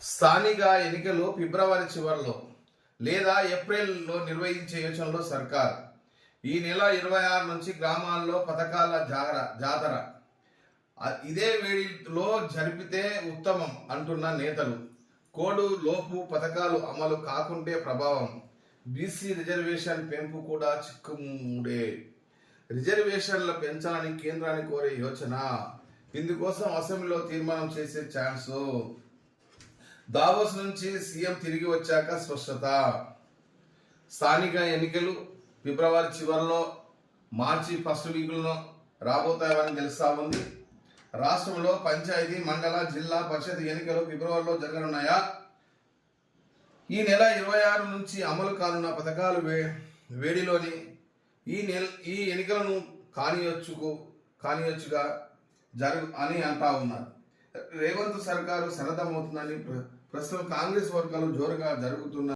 స్థానిక ఎన్నికలు ఫిబ్రవరి చివరిలో లేదా ఏప్రిల్లో నిర్వహించే యోచనలో సర్కార్. ఈ నెల 26 నుంచి గ్రామాల్లో పథకాల జాతర ఇదే వేడిలో జరిపితే ఉత్తమం అంటున్న నేతలు. కోడు లోపు పథకాలు అమలు కాకుంటే ప్రభావం. బీసీ రిజర్వేషన్ పెంపు కూడా చిక్కుముడే. రిజర్వేషన్ల పెంచాలని కేంద్రాన్ని కోరే యోచన. ఇందుకోసం అసెంబ్లీలో తీర్మానం చేసే ఛాన్సు. దావోస్ నుంచి సీఎం తిరిగి వచ్చాక స్పష్టత. స్థానిక ఎన్నికలు ఫిబ్రవరి చివరిలో మార్చి ఫస్ట్ వీక్లో రాబోతాయని తెలుస్తా ఉంది. రాష్ట్రంలో పంచాయతీ, మండల, జిల్లా పరిషత్ ఎన్నికలు ఫిబ్రవరిలో జరగనున్నాయా? ఈ నెల 26 నుంచి అమలు కానున్న పథకాలు వేడిలోని ఈ ఎన్నికలను కానియొచ్చుగా అని అంటా ఉన్నారు. రేవంత్ సర్కారు సన్నద్ధమవుతుందని ప్రస్తుతం కాంగ్రెస్ వర్గాలు జోరుగా జరుగుతున్న